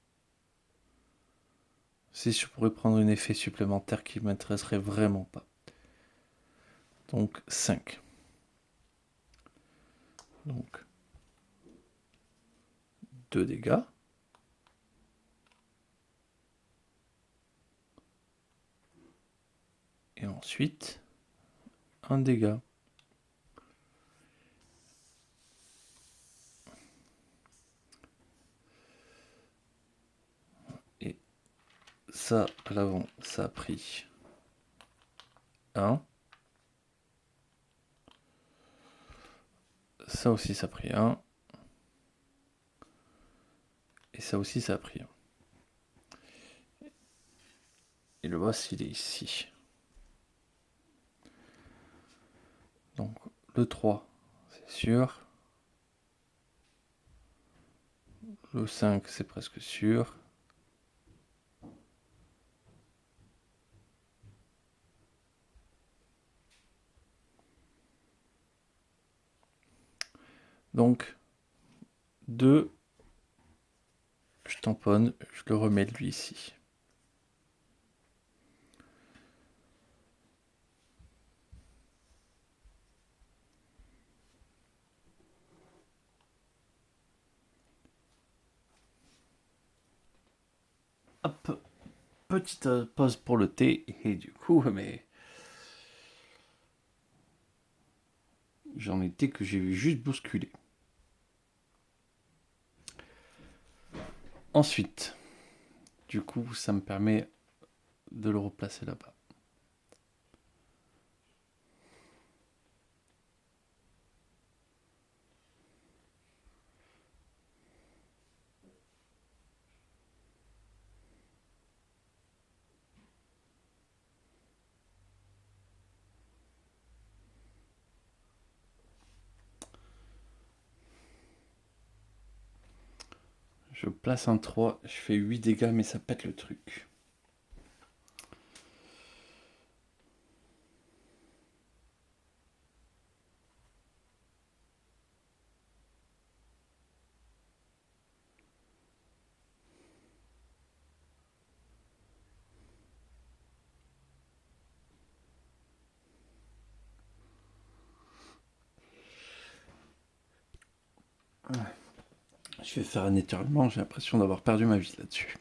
si je pourrais prendre un effet supplémentaire qui m'intéresserait vraiment pas. Donc 5. Donc 2 dégâts. Et ensuite, un dégât. Et ça, à l'avant, ça a pris 1. Ça aussi, ça a pris 1. Et ça aussi, ça a pris 1. Et le boss, il est ici. Donc, le 3, c'est sûr. Le 5, c'est presque sûr. Donc, 2, je tamponne, je le remets lui ici. Hop, petite pause pour le thé, et du coup, mais j'en étais que j'ai juste bousculé. Ensuite, du coup, ça me permet de le replacer là-bas. Je place un 3, je fais 8 dégâts, mais ça pète le truc. Je vais faire un étirement, j'ai l'impression d'avoir perdu ma vie là-dessus.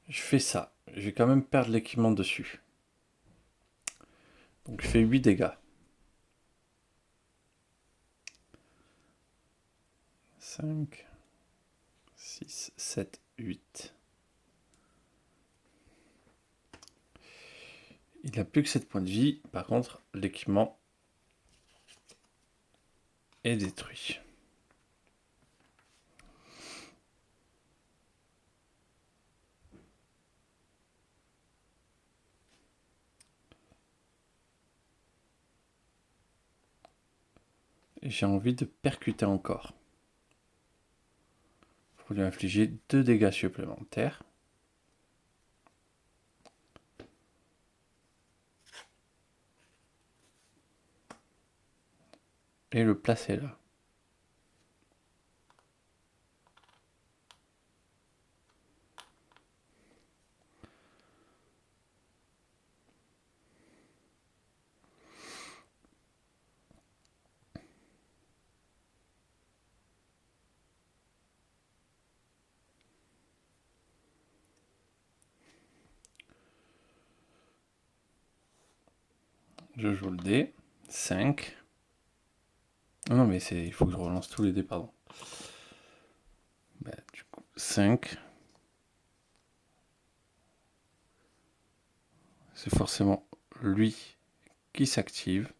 Je fais ça, je vais quand même perdre l'équipement dessus. Donc je fais 8 dégâts. 5, 6, 7, 8. Il n'a plus que 7 points de vie. Par contre, l'équipement est détruit. Et j'ai envie de percuter encore. Pour lui infliger 2 dégâts supplémentaires. Et le placer là. Je joue le dé. 5. Non, mais il faut que je relance tous les dés, pardon. Bah, du coup, 5. C'est forcément lui qui s'active.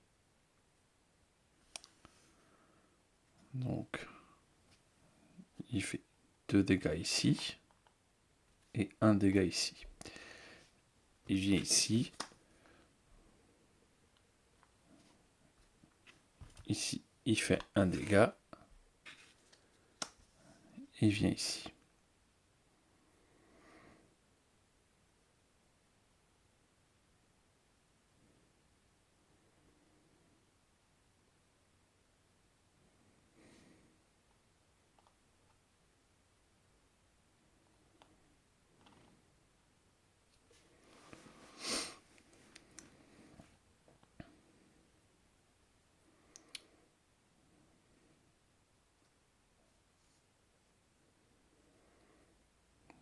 Donc, il fait 2 dégâts ici. Et 1 dégât ici. Il vient ici. Ici, il fait un dégât. Il vient ici.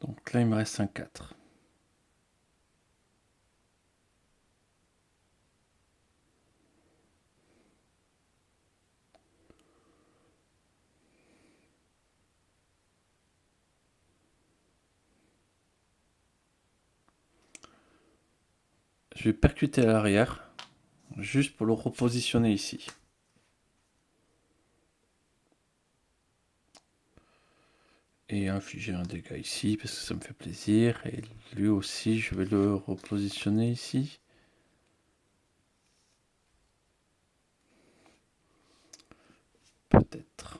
Donc là, il me reste un 4. Je vais percuter à l'arrière, juste pour le repositionner ici. Et infliger un dégât ici, parce que ça me fait plaisir. Et lui aussi, je vais le repositionner ici. Peut-être.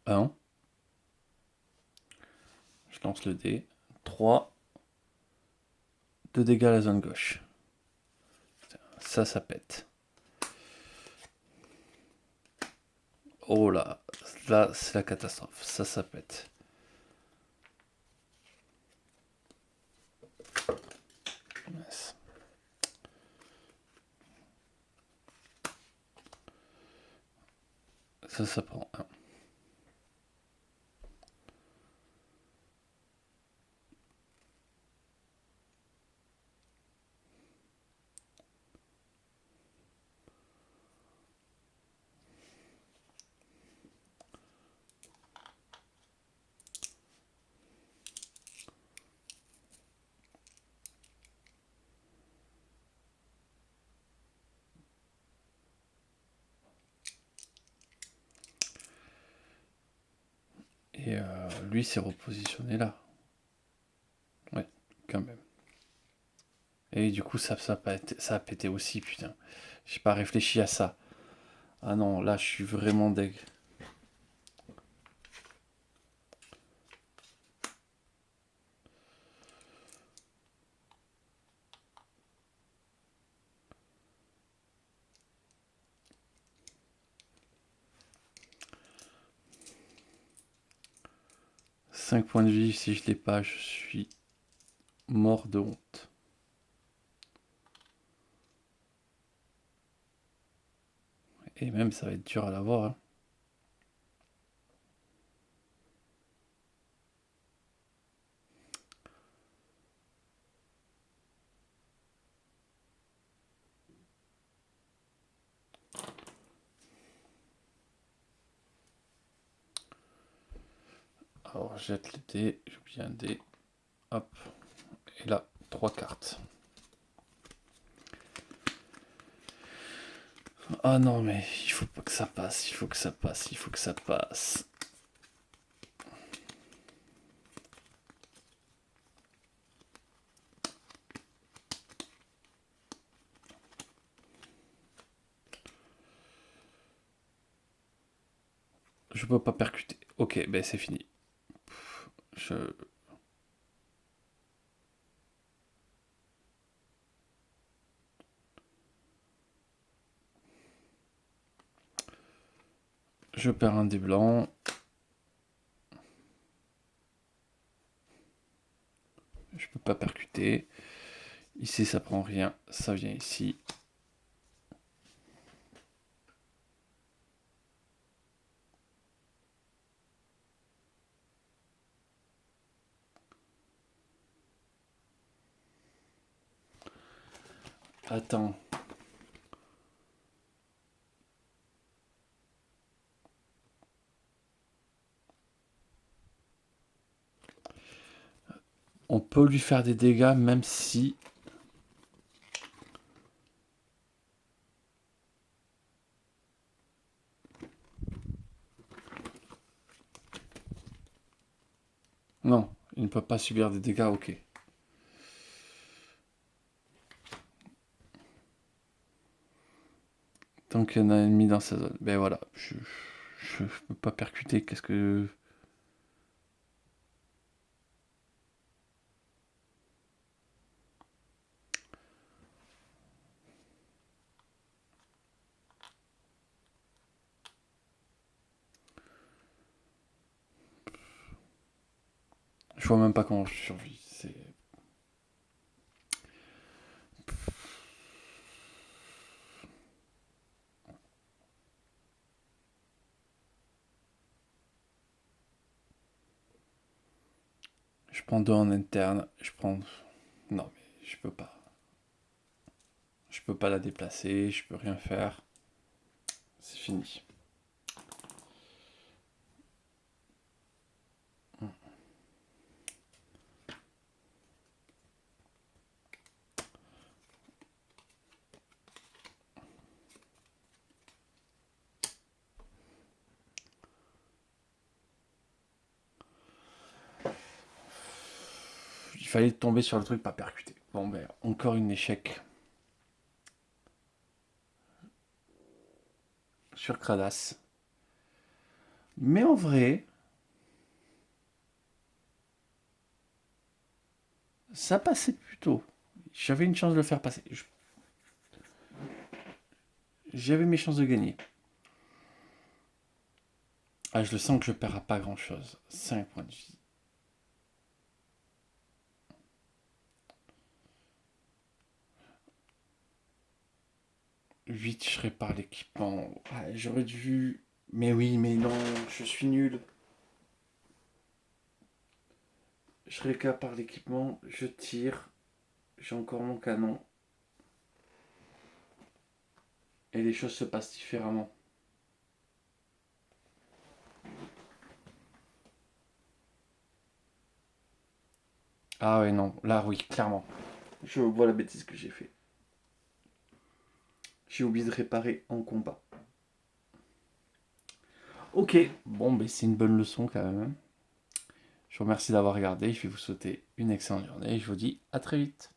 1. Je lance le dé. 3. 2 dégâts à la zone gauche. Ça pète. Oh là, là c'est la catastrophe. Ça pète. Yes. Ça prend 1. Et lui s'est repositionné là. Ouais, quand même. Et du coup, ça a pété aussi, putain. J'ai pas réfléchi à ça. Ah non, là, je suis vraiment deg. « 5 points de vie, si je l'ai pas, je suis mort de honte. Et même, ça va être dur à l'avoir. Hein. Alors, jette les dés, j'oublie un dé. Hop. Et là, 3 cartes. Ah non, mais il faut pas que ça passe, il faut que ça passe, il faut que ça passe. Je peux pas percuter. Ok, ben c'est fini. Je... Je perds un dé blanc. Je peux pas percuter. Ici, ça prend rien. Ça vient ici. Attends. On peut lui faire des dégâts même si... Non, il ne peut pas subir des dégâts, ok. Tant qu'il y en a un ennemi dans sa zone. Ben voilà, je peux pas percuter, qu'est-ce que... Je vois même pas comment je survis. C'est... Je prends 2 en interne, je prends... Non mais je peux pas. Je peux pas la déplacer, je peux rien faire. C'est fini. Il fallait tomber sur le truc, pas percuter. Bon ben, encore une échec sur Kradas. Mais en vrai, ça passait plutôt. J'avais une chance de le faire passer. J'avais mes chances de gagner. Ah, je le sens que je perds à pas grand chose. 5 points de vie. 8, je répare l'équipement. Ah, j'aurais dû... Mais oui, mais non, je suis nul. Je répare l'équipement, je tire. J'ai encore mon canon. Et les choses se passent différemment. Ah ouais, non. Là, oui, clairement. Je vois la bêtise que j'ai fait. J'ai oublié de réparer en combat. Ok, bon, ben c'est une bonne leçon quand même. Je vous remercie d'avoir regardé. Je vais vous souhaiter une excellente journée. Et je vous dis à très vite.